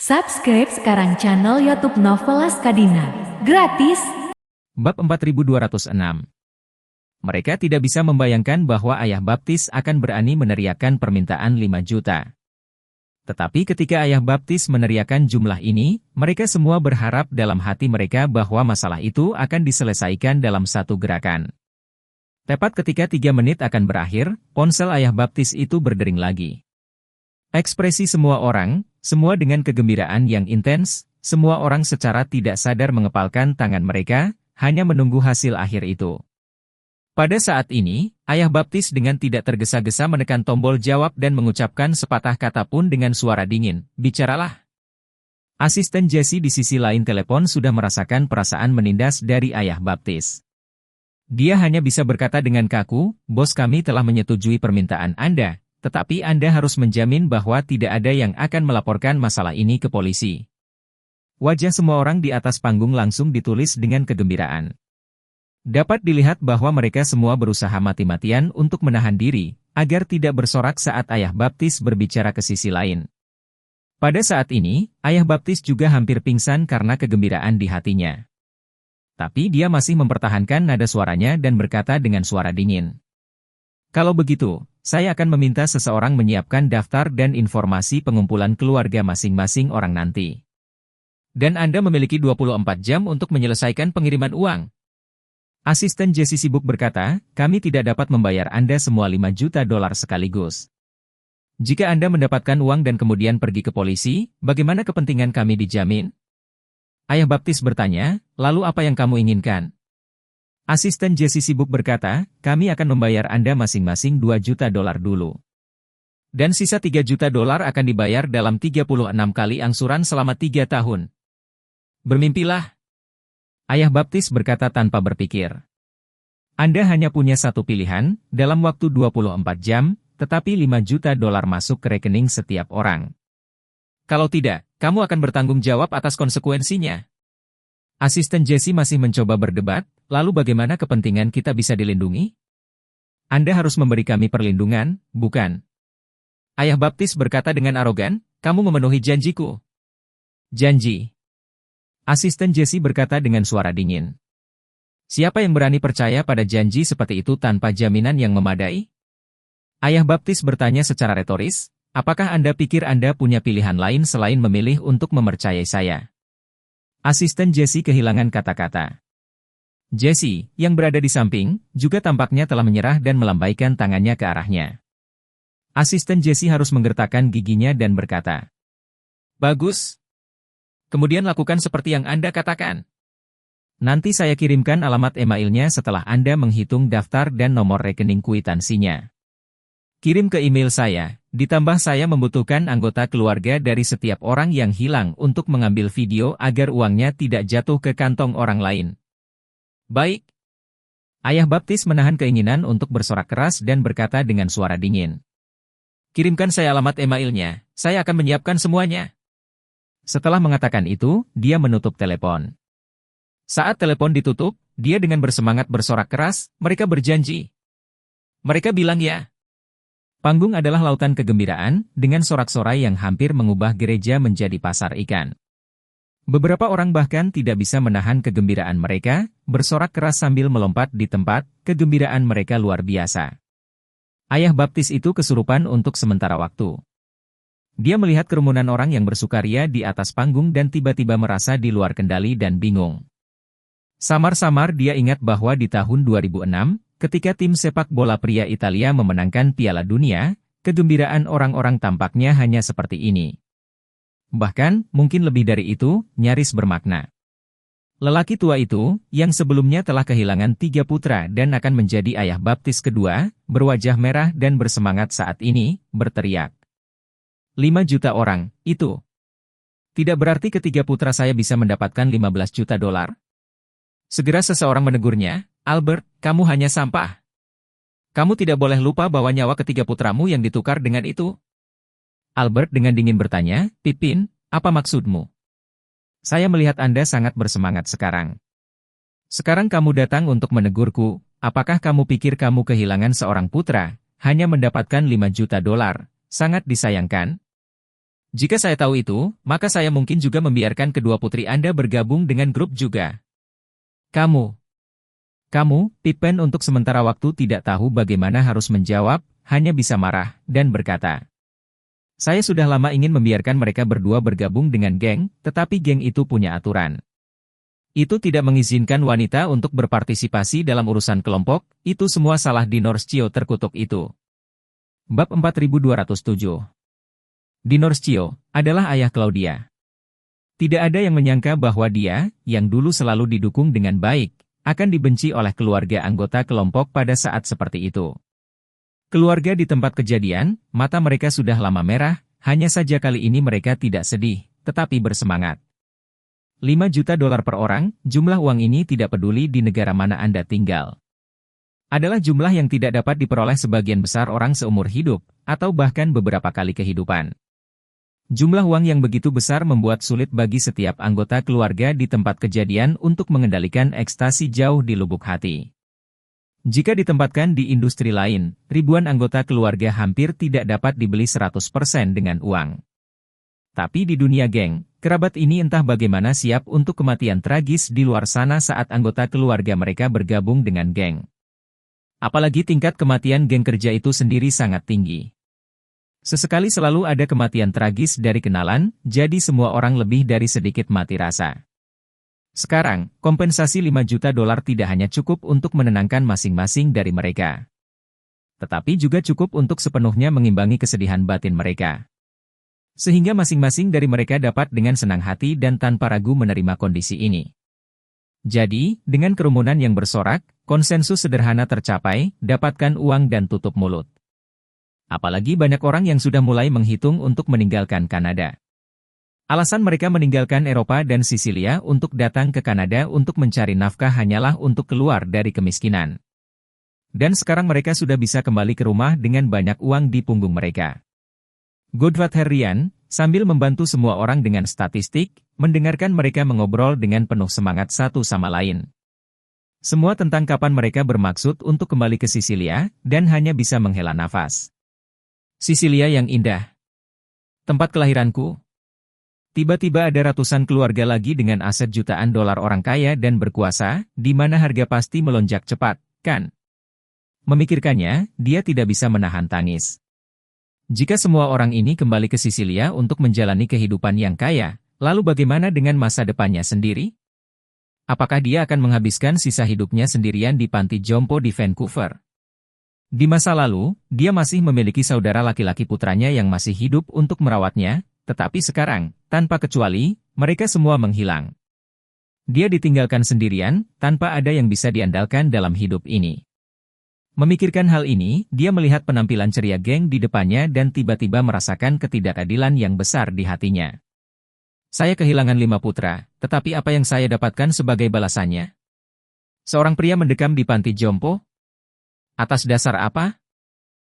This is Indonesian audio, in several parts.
Subscribe sekarang channel YouTube Novelas Kadina. Gratis. Bab 4206. Mereka tidak bisa membayangkan bahwa Ayah Baptis akan berani meneriakkan permintaan 5 juta. Tetapi ketika Ayah Baptis meneriakkan jumlah ini, mereka semua berharap dalam hati mereka bahwa masalah itu akan diselesaikan dalam satu gerakan. Tepat ketika 3 menit akan berakhir, ponsel Ayah Baptis itu berdering lagi. Ekspresi semua orang, semua dengan kegembiraan yang intens, semua orang secara tidak sadar mengepalkan tangan mereka, hanya menunggu hasil akhir itu. Pada saat ini, Ayah Baptis dengan tidak tergesa-gesa menekan tombol jawab dan mengucapkan sepatah kata pun dengan suara dingin, "Bicaralah." Asisten Jesse di sisi lain telepon sudah merasakan perasaan menindas dari Ayah Baptis. Dia hanya bisa berkata dengan kaku, "Bos kami telah menyetujui permintaan Anda. Tetapi Anda harus menjamin bahwa tidak ada yang akan melaporkan masalah ini ke polisi." Wajah semua orang di atas panggung langsung ditulis dengan kegembiraan. Dapat dilihat bahwa mereka semua berusaha mati-matian untuk menahan diri, agar tidak bersorak saat Ayah Baptis berbicara ke sisi lain. Pada saat ini, Ayah Baptis juga hampir pingsan karena kegembiraan di hatinya. Tapi dia masih mempertahankan nada suaranya dan berkata dengan suara dingin, "Kalau begitu, saya akan meminta seseorang menyiapkan daftar dan informasi pengumpulan keluarga masing-masing orang nanti. Dan Anda memiliki 24 jam untuk menyelesaikan pengiriman uang." Asisten Jesse sibuk berkata, "Kami tidak dapat membayar Anda semua 5 juta dolar sekaligus. Jika Anda mendapatkan uang dan kemudian pergi ke polisi, bagaimana kepentingan kami dijamin?" Ayah Baptis bertanya, "Lalu apa yang kamu inginkan?" Asisten Jesse sibuk berkata, "Kami akan membayar Anda masing-masing 2 juta dolar dulu. Dan sisa 3 juta dolar akan dibayar dalam 36 kali angsuran selama 3 tahun. Bermimpilah." Ayah Baptis berkata tanpa berpikir. "Anda hanya punya satu pilihan, dalam waktu 24 jam, tetapi 5 juta dolar masuk ke rekening setiap orang. Kalau tidak, kamu akan bertanggung jawab atas konsekuensinya." Asisten Jesse masih mencoba berdebat, "Lalu bagaimana kepentingan kita bisa dilindungi? Anda harus memberi kami perlindungan, bukan?" Ayah Baptis berkata dengan arogan, "Kamu memenuhi janjiku." "Janji?" Asisten Jesse berkata dengan suara dingin. "Siapa yang berani percaya pada janji seperti itu tanpa jaminan yang memadai?" Ayah Baptis bertanya secara retoris, "Apakah Anda pikir Anda punya pilihan lain selain memilih untuk mempercayai saya?" Asisten Jesse kehilangan kata-kata. Jesse, yang berada di samping, juga tampaknya telah menyerah dan melambaikan tangannya ke arahnya. Asisten Jesse harus menggertakkan giginya dan berkata, "Bagus. Kemudian lakukan seperti yang Anda katakan. Nanti saya kirimkan alamat emailnya setelah Anda menghitung daftar dan nomor rekening kwitansinya. Kirim ke email saya, ditambah saya membutuhkan anggota keluarga dari setiap orang yang hilang untuk mengambil video agar uangnya tidak jatuh ke kantong orang lain." "Baik." Ayah Baptis menahan keinginan untuk bersorak keras dan berkata dengan suara dingin, "Kirimkan saya alamat emailnya, saya akan menyiapkan semuanya." Setelah mengatakan itu, dia menutup telepon. Saat telepon ditutup, dia dengan bersemangat bersorak keras, "Mereka berjanji. Mereka bilang ya." Panggung adalah lautan kegembiraan, dengan sorak-sorai yang hampir mengubah gereja menjadi pasar ikan. Beberapa orang bahkan tidak bisa menahan kegembiraan mereka, bersorak keras sambil melompat di tempat, kegembiraan mereka luar biasa. Ayah Baptis itu kesurupan untuk sementara waktu. Dia melihat kerumunan orang yang bersukaria di atas panggung dan tiba-tiba merasa di luar kendali dan bingung. Samar-samar dia ingat bahwa di tahun 2006, ketika tim sepak bola pria Italia memenangkan Piala Dunia, kegembiraan orang-orang tampaknya hanya seperti ini. Bahkan, mungkin lebih dari itu, nyaris bermakna. Lelaki tua itu, yang sebelumnya telah kehilangan 3 putra dan akan menjadi Ayah Baptis kedua, berwajah merah dan bersemangat saat ini, berteriak, "5 juta orang, itu tidak berarti ketiga putra saya bisa mendapatkan 15 juta dolar?" Segera seseorang menegurnya, "Albert, kamu hanya sampah. Kamu tidak boleh lupa bahwa nyawa ketiga putramu yang ditukar dengan itu." Albert dengan dingin bertanya, "Pipin, apa maksudmu? Saya melihat Anda sangat bersemangat sekarang. Sekarang kamu datang untuk menegurku, apakah kamu pikir kamu kehilangan seorang putra, hanya mendapatkan 5 juta dolar, sangat disayangkan?" Jika saya tahu itu, maka saya mungkin juga membiarkan kedua putri Anda bergabung dengan grup juga. Kamu, Pippen untuk sementara waktu tidak tahu bagaimana harus menjawab, hanya bisa marah, dan berkata, saya sudah lama ingin membiarkan mereka berdua bergabung dengan geng, tetapi geng itu punya aturan. Itu tidak mengizinkan wanita untuk berpartisipasi dalam urusan kelompok, itu semua salah Dinorcio terkutuk itu. Bab 4207. Dinorcio adalah ayah Claudia. Tidak ada yang menyangka bahwa dia, yang dulu selalu didukung dengan baik, akan dibenci oleh keluarga anggota kelompok pada saat seperti itu. Keluarga di tempat kejadian, mata mereka sudah lama merah, hanya saja kali ini mereka tidak sedih, tetapi bersemangat. 5 juta dolar per orang, jumlah uang ini tidak peduli di negara mana Anda tinggal. Adalah jumlah yang tidak dapat diperoleh sebagian besar orang seumur hidup, atau bahkan beberapa kali kehidupan. Jumlah uang yang begitu besar membuat sulit bagi setiap anggota keluarga di tempat kejadian untuk mengendalikan ekstasi jauh di lubuk hati. Jika ditempatkan di industri lain, ribuan anggota keluarga hampir tidak dapat dibeli 100% dengan uang. Tapi di dunia geng, kerabat ini entah bagaimana siap untuk kematian tragis di luar sana saat anggota keluarga mereka bergabung dengan geng. Apalagi tingkat kematian geng kerja itu sendiri sangat tinggi. Sesekali selalu ada kematian tragis dari kenalan, jadi semua orang lebih dari sedikit mati rasa. Sekarang, kompensasi 5 juta dolar tidak hanya cukup untuk menenangkan masing-masing dari mereka, tetapi juga cukup untuk sepenuhnya mengimbangi kesedihan batin mereka. Sehingga masing-masing dari mereka dapat dengan senang hati dan tanpa ragu menerima kondisi ini. Jadi, dengan kerumunan yang bersorak, konsensus sederhana tercapai, dapatkan uang dan tutup mulut. Apalagi banyak orang yang sudah mulai menghitung untuk meninggalkan Kanada. Alasan mereka meninggalkan Eropa dan Sisilia untuk datang ke Kanada untuk mencari nafkah hanyalah untuk keluar dari kemiskinan. Dan sekarang mereka sudah bisa kembali ke rumah dengan banyak uang di punggung mereka. Godfrey Herrian, sambil membantu semua orang dengan statistik, mendengarkan mereka mengobrol dengan penuh semangat satu sama lain. Semua tentang kapan mereka bermaksud untuk kembali ke Sisilia, dan hanya bisa menghela nafas. Sisilia yang indah. Tempat kelahiranku. Tiba-tiba ada ratusan keluarga lagi dengan aset jutaan dolar orang kaya dan berkuasa, di mana harga pasti melonjak cepat, kan? Memikirkannya, dia tidak bisa menahan tangis. Jika semua orang ini kembali ke Sisilia untuk menjalani kehidupan yang kaya, lalu bagaimana dengan masa depannya sendiri? Apakah dia akan menghabiskan sisa hidupnya sendirian di panti jompo di Vancouver? Di masa lalu, dia masih memiliki saudara laki-laki putranya yang masih hidup untuk merawatnya, tetapi sekarang, tanpa kecuali, mereka semua menghilang. Dia ditinggalkan sendirian, tanpa ada yang bisa diandalkan dalam hidup ini. Memikirkan hal ini, dia melihat penampilan ceria geng di depannya dan tiba-tiba merasakan ketidakadilan yang besar di hatinya. Saya kehilangan 5 putra, tetapi apa yang saya dapatkan sebagai balasannya? Seorang pria mendekam di panti jompo? Atas dasar apa?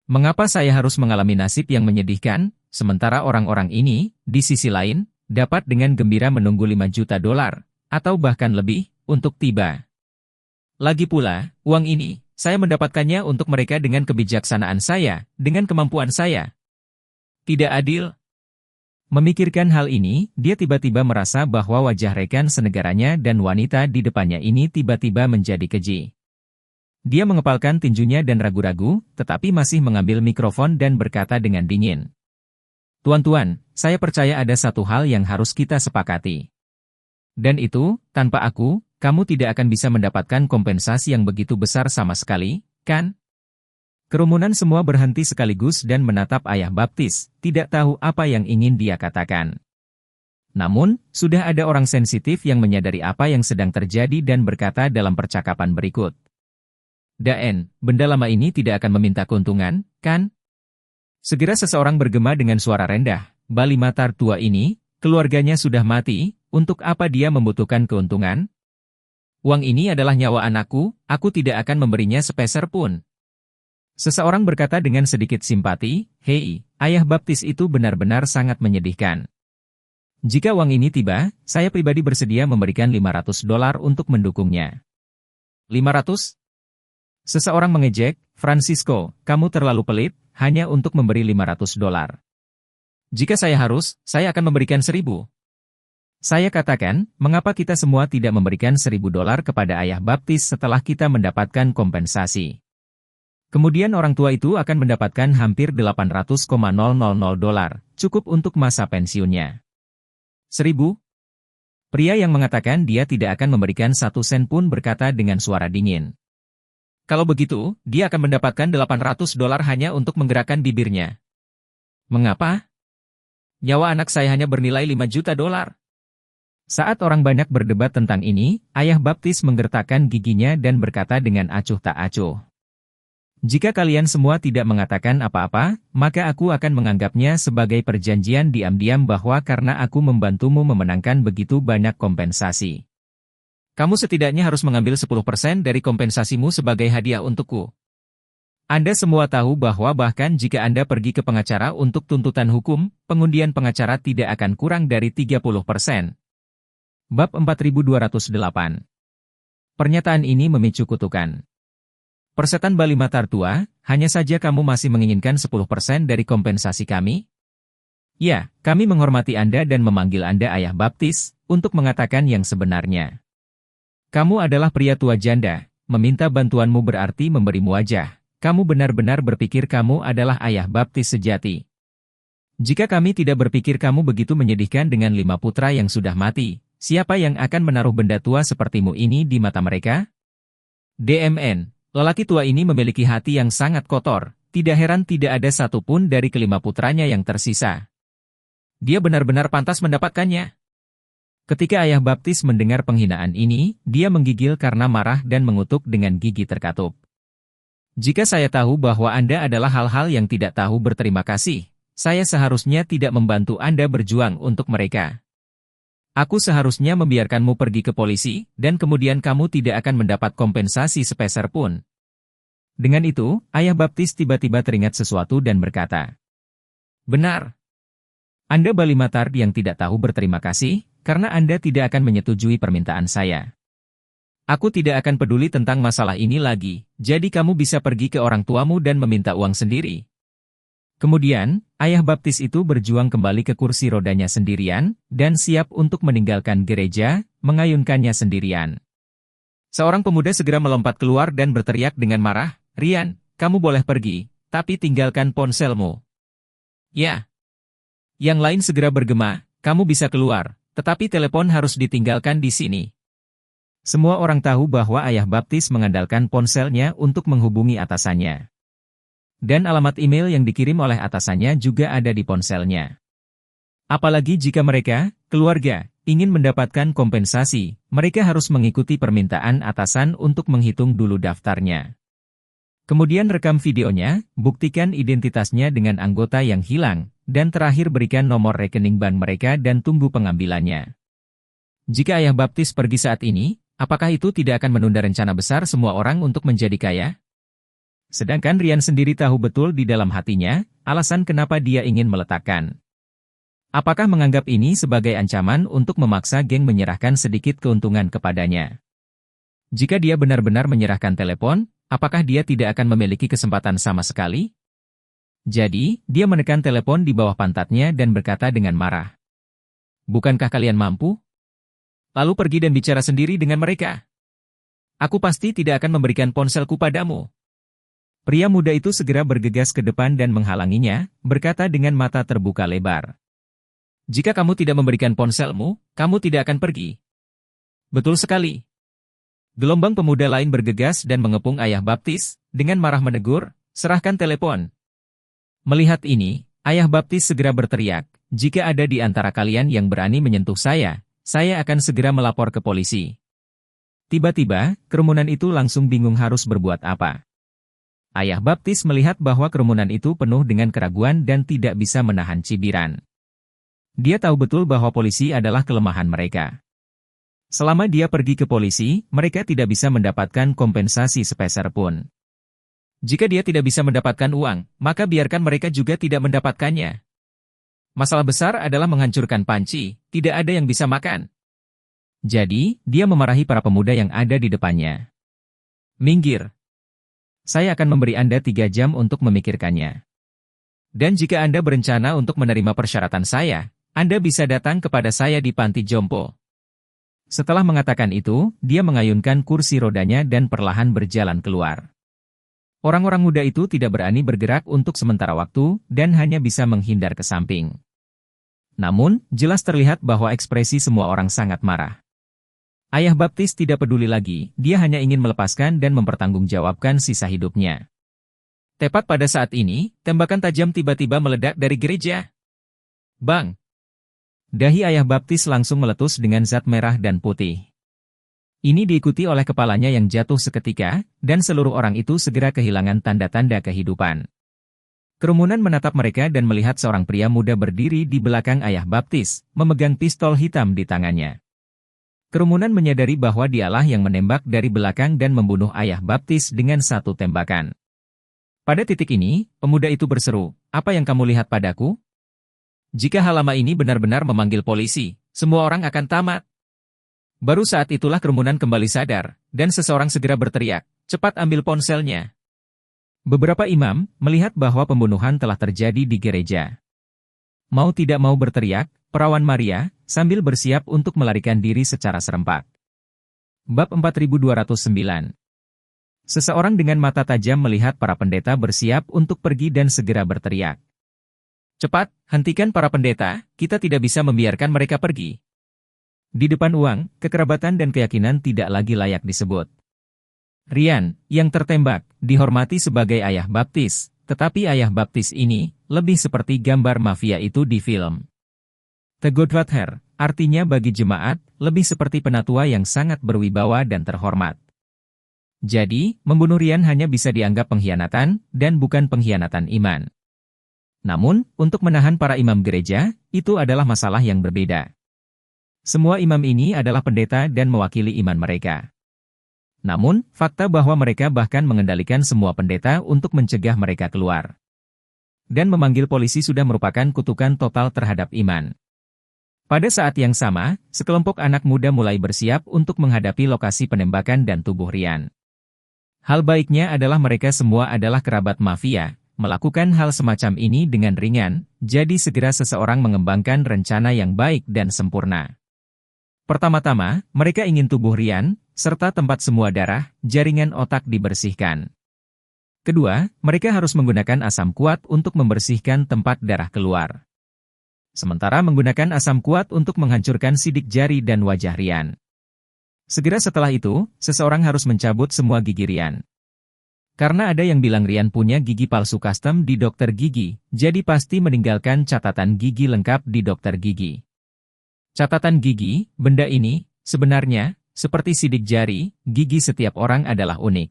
Mengapa saya harus mengalami nasib yang menyedihkan, sementara orang-orang ini, di sisi lain, dapat dengan gembira menunggu 5 juta dolar, atau bahkan lebih, untuk tiba. Lagi pula, uang ini, saya mendapatkannya untuk mereka dengan kebijaksanaan saya, dengan kemampuan saya. Tidak adil. Memikirkan hal ini, dia tiba-tiba merasa bahwa wajah rekan senegaranya dan wanita di depannya ini tiba-tiba menjadi keji. Dia mengepalkan tinjunya dan ragu-ragu, tetapi masih mengambil mikrofon dan berkata dengan dingin. Tuan-tuan, saya percaya ada satu hal yang harus kita sepakati. Dan itu, tanpa aku, kamu tidak akan bisa mendapatkan kompensasi yang begitu besar sama sekali, kan? Kerumunan semua berhenti sekaligus dan menatap ayah baptis, tidak tahu apa yang ingin dia katakan. Namun, sudah ada orang sensitif yang menyadari apa yang sedang terjadi dan berkata dalam percakapan berikut. Daen, benda lama ini tidak akan meminta keuntungan, kan? Segera seseorang bergema dengan suara rendah, Bali Matar tua ini, keluarganya sudah mati, untuk apa dia membutuhkan keuntungan? Uang ini adalah nyawa anakku, aku tidak akan memberinya sepeser pun. Seseorang berkata dengan sedikit simpati, hei, ayah baptis itu benar-benar sangat menyedihkan. Jika uang ini tiba, saya pribadi bersedia memberikan 500 dolar untuk mendukungnya. 500? Seseorang mengejek, Francisco, kamu terlalu pelit, hanya untuk memberi 500 dolar. Jika saya akan memberikan 1.000. Saya katakan, mengapa kita semua tidak memberikan $1.000 kepada ayah baptis setelah kita mendapatkan kompensasi? Kemudian orang tua itu akan mendapatkan hampir $800,000, cukup untuk masa pensiunnya. 1.000? Pria yang mengatakan dia tidak akan memberikan 1 sen pun berkata dengan suara dingin. Kalau begitu, dia akan mendapatkan $800 hanya untuk menggerakkan bibirnya. Mengapa? Nyawa anak saya hanya bernilai $5 juta. Saat orang banyak berdebat tentang ini, ayah baptis menggertakkan giginya dan berkata dengan acuh tak acuh. Jika kalian semua tidak mengatakan apa-apa, maka aku akan menganggapnya sebagai perjanjian diam-diam bahwa karena aku membantumu memenangkan begitu banyak kompensasi. Kamu setidaknya harus mengambil 10% dari kompensasimu sebagai hadiah untukku. Anda semua tahu bahwa bahkan jika Anda pergi ke pengacara untuk tuntutan hukum, pengundian pengacara tidak akan kurang dari 30%. Bab 4208. Pernyataan ini memicu kutukan. Persetan Bali Matar tua, hanya saja kamu masih menginginkan 10% dari kompensasi kami? Ya, kami menghormati Anda dan memanggil Anda ayah baptis, untuk mengatakan yang sebenarnya. Kamu adalah pria tua janda, meminta bantuanmu berarti memberimu wajah. Kamu benar-benar berpikir kamu adalah ayah baptis sejati. Jika kami tidak berpikir kamu begitu menyedihkan dengan 5 putra yang sudah mati, siapa yang akan menaruh benda tua sepertimu ini di mata mereka? DMN. Lelaki tua ini memiliki hati yang sangat kotor, tidak heran tidak ada satupun dari kelima putranya yang tersisa. Dia benar-benar pantas mendapatkannya. Ketika ayah baptis mendengar penghinaan ini, dia menggigil karena marah dan mengutuk dengan gigi terkatup. Jika saya tahu bahwa Anda adalah hal-hal yang tidak tahu berterima kasih, saya seharusnya tidak membantu Anda berjuang untuk mereka. Aku seharusnya membiarkanmu pergi ke polisi, dan kemudian kamu tidak akan mendapat kompensasi sepeser pun. Dengan itu, ayah baptis tiba-tiba teringat sesuatu dan berkata, benar. Anda Bali Matar yang tidak tahu berterima kasih, karena Anda tidak akan menyetujui permintaan saya. Aku tidak akan peduli tentang masalah ini lagi, jadi kamu bisa pergi ke orang tuamu dan meminta uang sendiri. Kemudian, ayah baptis itu berjuang kembali ke kursi rodanya sendirian, dan siap untuk meninggalkan gereja, mengayunkannya sendirian. Seorang pemuda segera melompat keluar dan berteriak dengan marah, Rian, kamu boleh pergi, tapi tinggalkan ponselmu. Ya. Yang lain segera bergema, kamu bisa keluar, tetapi telepon harus ditinggalkan di sini. Semua orang tahu bahwa ayah baptis mengandalkan ponselnya untuk menghubungi atasannya. Dan alamat email yang dikirim oleh atasannya juga ada di ponselnya. Apalagi jika mereka, keluarga, ingin mendapatkan kompensasi, mereka harus mengikuti permintaan atasan untuk menghitung dulu daftarnya. Kemudian rekam videonya, buktikan identitasnya dengan anggota yang hilang, dan terakhir berikan nomor rekening bank mereka dan tunggu pengambilannya. Jika ayah baptis pergi saat ini, apakah itu tidak akan menunda rencana besar semua orang untuk menjadi kaya? Sedangkan Rian sendiri tahu betul di dalam hatinya, alasan kenapa dia ingin meletakkan. Apakah menganggap ini sebagai ancaman untuk memaksa geng menyerahkan sedikit keuntungan kepadanya? Jika dia benar-benar menyerahkan telepon, apakah dia tidak akan memiliki kesempatan sama sekali? Jadi, dia menekan telepon di bawah pantatnya dan berkata dengan marah. Bukankah kalian mampu? Lalu pergi dan bicara sendiri dengan mereka. Aku pasti tidak akan memberikan ponselku padamu. Pria muda itu segera bergegas ke depan dan menghalanginya, berkata dengan mata terbuka lebar. Jika kamu tidak memberikan ponselmu, kamu tidak akan pergi. Betul sekali. Gelombang pemuda lain bergegas dan mengepung ayah baptis, dengan marah menegur, serahkan telepon. Melihat ini, ayah baptis segera berteriak, jika ada di antara kalian yang berani menyentuh saya akan segera melapor ke polisi. Tiba-tiba, kerumunan itu langsung bingung harus berbuat apa. Ayah baptis melihat bahwa kerumunan itu penuh dengan keraguan dan tidak bisa menahan cibiran. Dia tahu betul bahwa polisi adalah kelemahan mereka. Selama dia pergi ke polisi, mereka tidak bisa mendapatkan kompensasi sepeser pun. Jika dia tidak bisa mendapatkan uang, maka biarkan mereka juga tidak mendapatkannya. Masalah besar adalah menghancurkan panci, tidak ada yang bisa makan. Jadi, dia memarahi para pemuda yang ada di depannya. Minggir. Saya akan memberi Anda 3 jam untuk memikirkannya. Dan jika Anda berencana untuk menerima persyaratan saya, Anda bisa datang kepada saya di panti jompo. Setelah mengatakan itu, dia mengayunkan kursi rodanya dan perlahan berjalan keluar. Orang-orang muda itu tidak berani bergerak untuk sementara waktu dan hanya bisa menghindar ke samping. Namun, jelas terlihat bahwa ekspresi semua orang sangat marah. Ayah baptis tidak peduli lagi, dia hanya ingin melepaskan dan mempertanggungjawabkan sisa hidupnya. Tepat pada saat ini, tembakan tajam tiba-tiba meledak dari gereja. Bang! Dahi ayah baptis langsung meletus dengan zat merah dan putih. Ini diikuti oleh kepalanya yang jatuh seketika, dan seluruh orang itu segera kehilangan tanda-tanda kehidupan. Kerumunan menatap mereka dan melihat seorang pria muda berdiri di belakang ayah baptis, memegang pistol hitam di tangannya. Kerumunan menyadari bahwa dialah yang menembak dari belakang dan membunuh ayah baptis dengan satu tembakan. Pada titik ini, pemuda itu berseru, "Apa yang kamu lihat padaku? Jika hal lama ini benar-benar memanggil polisi, semua orang akan tamat." Baru saat itulah kerumunan kembali sadar, dan seseorang segera berteriak, "Cepat ambil ponselnya." Beberapa imam melihat bahwa pembunuhan telah terjadi di gereja. Mau tidak mau berteriak, perawan Maria, sambil bersiap untuk melarikan diri secara serempak. Bab 4209. Seseorang dengan mata tajam melihat para pendeta bersiap untuk pergi dan segera berteriak. "Cepat, hentikan para pendeta, kita tidak bisa membiarkan mereka pergi." Di depan uang, kekerabatan dan keyakinan tidak lagi layak disebut. Rian, yang tertembak, dihormati sebagai ayah baptis, tetapi ayah baptis ini lebih seperti gambar mafia itu di film. The Godfather, artinya bagi jemaat, lebih seperti penatua yang sangat berwibawa dan terhormat. Jadi, membunuh Rian hanya bisa dianggap pengkhianatan, dan bukan pengkhianatan iman. Namun, untuk menahan para imam gereja, itu adalah masalah yang berbeda. Semua imam ini adalah pendeta dan mewakili iman mereka. Namun, fakta bahwa mereka bahkan mengendalikan semua pendeta untuk mencegah mereka keluar. Dan memanggil polisi sudah merupakan kutukan total terhadap iman. Pada saat yang sama, sekelompok anak muda mulai bersiap untuk menghadapi lokasi penembakan dan tubuh Rian. Hal baiknya adalah mereka semua adalah kerabat mafia, melakukan hal semacam ini dengan ringan, jadi segera seseorang mengembangkan rencana yang baik dan sempurna. Pertama-tama, mereka ingin tubuh Rian, serta tempat semua darah, jaringan otak dibersihkan. Kedua, mereka harus menggunakan asam kuat untuk membersihkan tempat darah keluar. Sementara menggunakan asam kuat untuk menghancurkan sidik jari dan wajah Rian. Segera setelah itu, seseorang harus mencabut semua gigi Rian. Karena ada yang bilang Rian punya gigi palsu custom di dokter gigi, jadi pasti meninggalkan catatan gigi lengkap di dokter gigi. Catatan gigi, benda ini, sebenarnya, seperti sidik jari, gigi setiap orang adalah unik.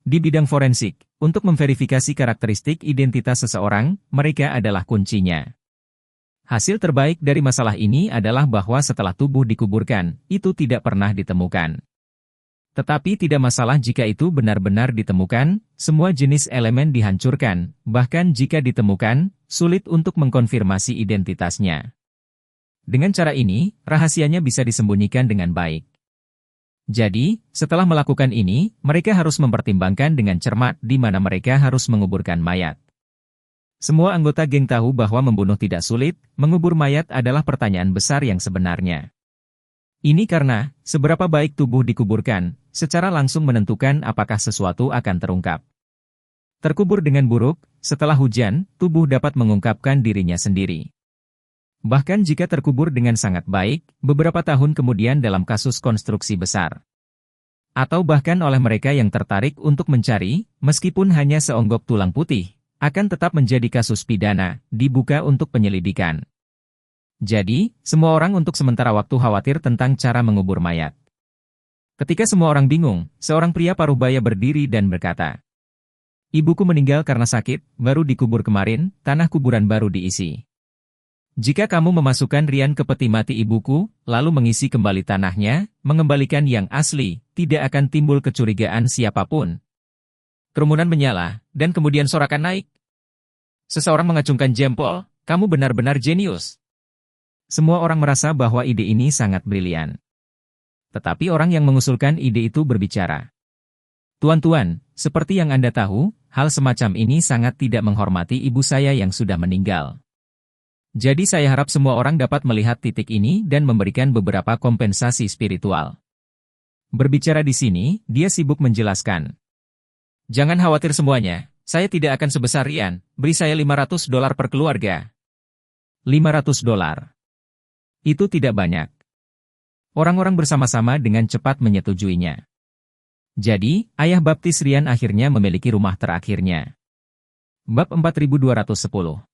Di bidang forensik, untuk memverifikasi karakteristik identitas seseorang, mereka adalah kuncinya. Hasil terbaik dari masalah ini adalah bahwa setelah tubuh dikuburkan, itu tidak pernah ditemukan. Tetapi tidak masalah jika itu benar-benar ditemukan, semua jenis elemen dihancurkan, bahkan jika ditemukan, sulit untuk mengkonfirmasi identitasnya. Dengan cara ini, rahasianya bisa disembunyikan dengan baik. Jadi, setelah melakukan ini, mereka harus mempertimbangkan dengan cermat di mana mereka harus menguburkan mayat. Semua anggota geng tahu bahwa membunuh tidak sulit, mengubur mayat adalah pertanyaan besar yang sebenarnya. Ini karena, seberapa baik tubuh dikuburkan, secara langsung menentukan apakah sesuatu akan terungkap. Terkubur dengan buruk, setelah hujan, tubuh dapat mengungkapkan dirinya sendiri. Bahkan jika terkubur dengan sangat baik, beberapa tahun kemudian dalam kasus konstruksi besar. Atau bahkan oleh mereka yang tertarik untuk mencari, meskipun hanya seonggok tulang putih, akan tetap menjadi kasus pidana, dibuka untuk penyelidikan. Jadi, semua orang untuk sementara waktu khawatir tentang cara mengubur mayat. Ketika semua orang bingung, seorang pria paruh-baya berdiri dan berkata, "Ibuku meninggal karena sakit, baru dikubur kemarin, tanah kuburan baru diisi. Jika kamu memasukkan Rian ke peti mati ibuku, lalu mengisi kembali tanahnya, mengembalikan yang asli, tidak akan timbul kecurigaan siapapun." Kerumunan menyala, dan kemudian sorakan naik. Seseorang mengacungkan jempol, "Kamu benar-benar jenius." Semua orang merasa bahwa ide ini sangat brilian. Tetapi orang yang mengusulkan ide itu berbicara. "Tuan-tuan, seperti yang Anda tahu, hal semacam ini sangat tidak menghormati ibu saya yang sudah meninggal. Jadi saya harap semua orang dapat melihat titik ini dan memberikan beberapa kompensasi spiritual. Berbicara di sini, dia sibuk menjelaskan. Jangan khawatir semuanya, saya tidak akan sebesar Rian, beri saya $500 per keluarga. $500. Itu tidak banyak. Orang-orang bersama-sama dengan cepat menyetujuinya. Jadi, ayah baptis Rian akhirnya memiliki rumah terakhirnya. Bab 4210.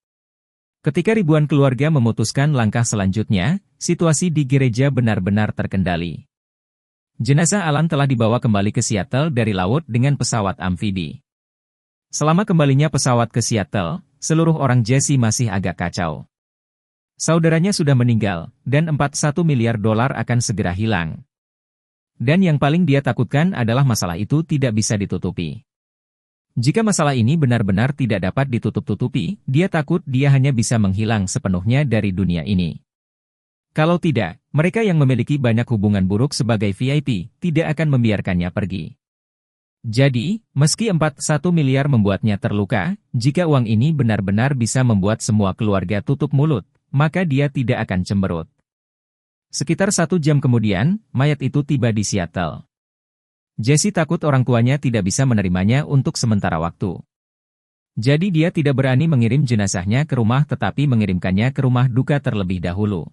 Ketika ribuan keluarga memutuskan langkah selanjutnya, situasi di gereja benar-benar terkendali. Jenazah Alan telah dibawa kembali ke Seattle dari laut dengan pesawat amfibi. Selama kembalinya pesawat ke Seattle, seluruh orang Jesse masih agak kacau. Saudaranya sudah meninggal, dan $41 miliar akan segera hilang. Dan yang paling dia takutkan adalah masalah itu tidak bisa ditutupi. Jika masalah ini benar-benar tidak dapat ditutup-tutupi, dia takut dia hanya bisa menghilang sepenuhnya dari dunia ini. Kalau tidak, mereka yang memiliki banyak hubungan buruk sebagai VIP, tidak akan membiarkannya pergi. Jadi, meski $41 miliar membuatnya terluka, jika uang ini benar-benar bisa membuat semua keluarga tutup mulut, maka dia tidak akan cemberut. Sekitar 1 jam kemudian, mayat itu tiba di Seattle. Jesse takut orang tuanya tidak bisa menerimanya untuk sementara waktu. Jadi dia tidak berani mengirim jenazahnya ke rumah tetapi mengirimkannya ke rumah duka terlebih dahulu.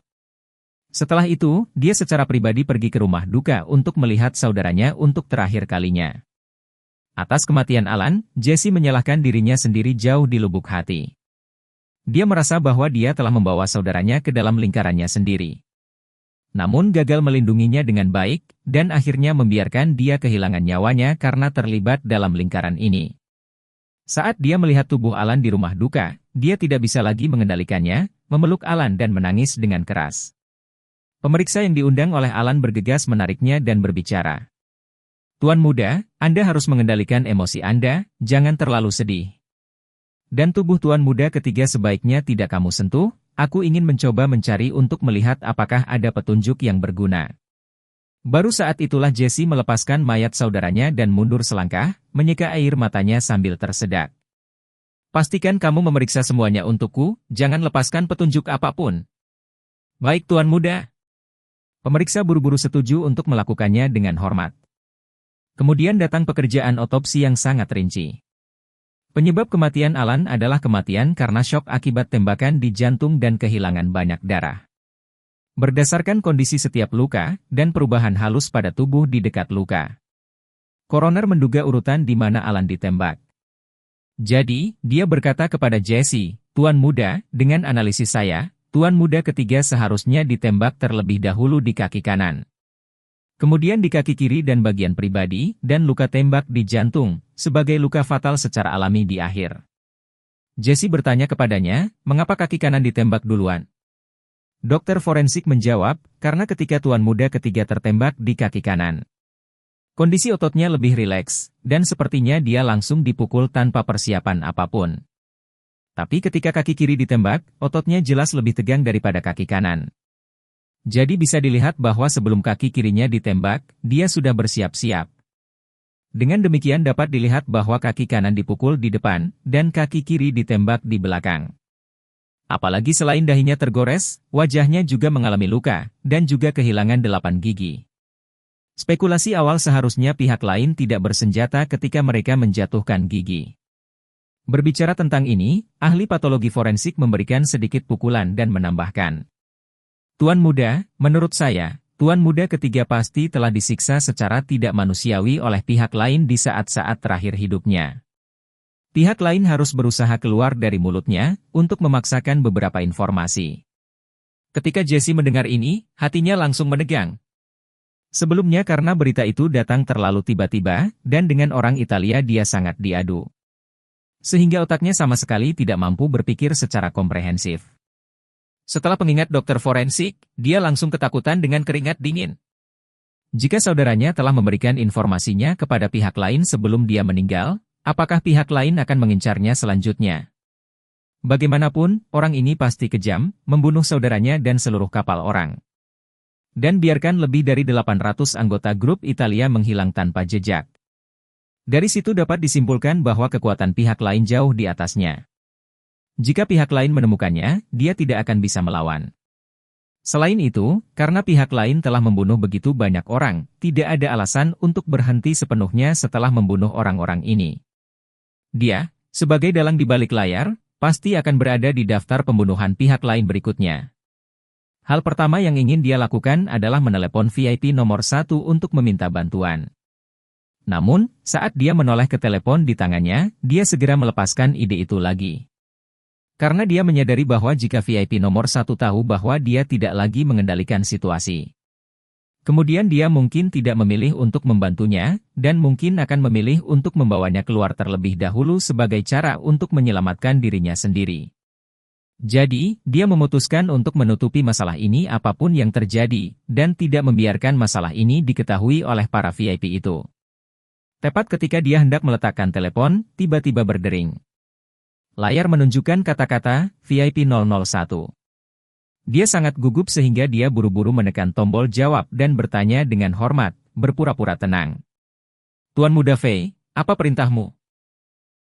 Setelah itu, dia secara pribadi pergi ke rumah duka untuk melihat saudaranya untuk terakhir kalinya. Atas kematian Alan, Jesse menyalahkan dirinya sendiri jauh di lubuk hati. Dia merasa bahwa dia telah membawa saudaranya ke dalam lingkarannya sendiri. Namun gagal melindunginya dengan baik, dan akhirnya membiarkan dia kehilangan nyawanya karena terlibat dalam lingkaran ini. Saat dia melihat tubuh Alan di rumah duka, dia tidak bisa lagi mengendalikannya, memeluk Alan dan menangis dengan keras. Pemeriksa yang diundang oleh Alan bergegas menariknya dan berbicara. Tuan muda, Anda harus mengendalikan emosi Anda, jangan terlalu sedih. Dan tubuh tuan muda ketiga sebaiknya tidak kamu sentuh. Aku ingin mencoba mencari untuk melihat apakah ada petunjuk yang berguna. Baru saat itulah Jesse melepaskan mayat saudaranya dan mundur selangkah, menyeka air matanya sambil tersedak. Pastikan kamu memeriksa semuanya untukku, jangan lepaskan petunjuk apapun. Baik tuan muda. Pemeriksa buru-buru setuju untuk melakukannya dengan hormat. Kemudian datang pekerjaan otopsi yang sangat rinci. Penyebab kematian Alan adalah kematian karena syok akibat tembakan di jantung dan kehilangan banyak darah. Berdasarkan kondisi setiap luka dan perubahan halus pada tubuh di dekat luka, koroner menduga urutan di mana Alan ditembak. Jadi, dia berkata kepada Jesse, Tuan muda, dengan analisis saya, tuan muda ketiga seharusnya ditembak terlebih dahulu di kaki kanan. Kemudian di kaki kiri dan bagian pribadi, dan luka tembak di jantung, sebagai luka fatal secara alami di akhir. Jesse bertanya kepadanya, mengapa kaki kanan ditembak duluan? Dokter forensik menjawab, karena ketika tuan muda ketiga tertembak di kaki kanan. Kondisi ototnya lebih rileks, dan sepertinya dia langsung dipukul tanpa persiapan apapun. Tapi ketika kaki kiri ditembak, ototnya jelas lebih tegang daripada kaki kanan. Jadi bisa dilihat bahwa sebelum kaki kirinya ditembak, dia sudah bersiap-siap. Dengan demikian dapat dilihat bahwa kaki kanan dipukul di depan, dan kaki kiri ditembak di belakang. Apalagi selain dahinya tergores, wajahnya juga mengalami luka, dan juga kehilangan 8 gigi. Spekulasi awal seharusnya pihak lain tidak bersenjata ketika mereka menjatuhkan gigi. Berbicara tentang ini, ahli patologi forensik memberikan sedikit pukulan dan menambahkan. Tuan muda, menurut saya, tuan muda ketiga pasti telah disiksa secara tidak manusiawi oleh pihak lain di saat-saat terakhir hidupnya. Pihak lain harus berusaha keluar dari mulutnya untuk memaksakan beberapa informasi. Ketika Jesse mendengar ini, hatinya langsung menegang. Sebelumnya karena berita itu datang terlalu tiba-tiba, dan dengan orang Italia dia sangat diadu. Sehingga otaknya sama sekali tidak mampu berpikir secara komprehensif. Setelah pengingat dokter forensik, dia langsung ketakutan dengan keringat dingin. Jika saudaranya telah memberikan informasinya kepada pihak lain sebelum dia meninggal, apakah pihak lain akan mengincarnya selanjutnya? Bagaimanapun, orang ini pasti kejam, membunuh saudaranya dan seluruh kapal orang. Dan biarkan lebih dari 800 anggota grup Italia menghilang tanpa jejak. Dari situ dapat disimpulkan bahwa kekuatan pihak lain jauh di atasnya. Jika pihak lain menemukannya, dia tidak akan bisa melawan. Selain itu, karena pihak lain telah membunuh begitu banyak orang, tidak ada alasan untuk berhenti sepenuhnya setelah membunuh orang-orang ini. Dia, sebagai dalang di balik layar, pasti akan berada di daftar pembunuhan pihak lain berikutnya. Hal pertama yang ingin dia lakukan adalah menelepon VIP nomor 1 untuk meminta bantuan. Namun, saat dia menoleh ke telepon di tangannya, dia segera melepaskan ide itu lagi. Karena dia menyadari bahwa jika VIP nomor 1 tahu bahwa dia tidak lagi mengendalikan situasi, kemudian dia mungkin tidak memilih untuk membantunya, dan mungkin akan memilih untuk membawanya keluar terlebih dahulu sebagai cara untuk menyelamatkan dirinya sendiri. Jadi, dia memutuskan untuk menutupi masalah ini apapun yang terjadi, dan tidak membiarkan masalah ini diketahui oleh para VIP itu. Tepat ketika dia hendak meletakkan telepon, tiba-tiba berdering. Layar menunjukkan kata-kata VIP 001. Dia sangat gugup sehingga dia buru-buru menekan tombol jawab dan bertanya dengan hormat, berpura-pura tenang. Tuan Muda Fei, apa perintahmu?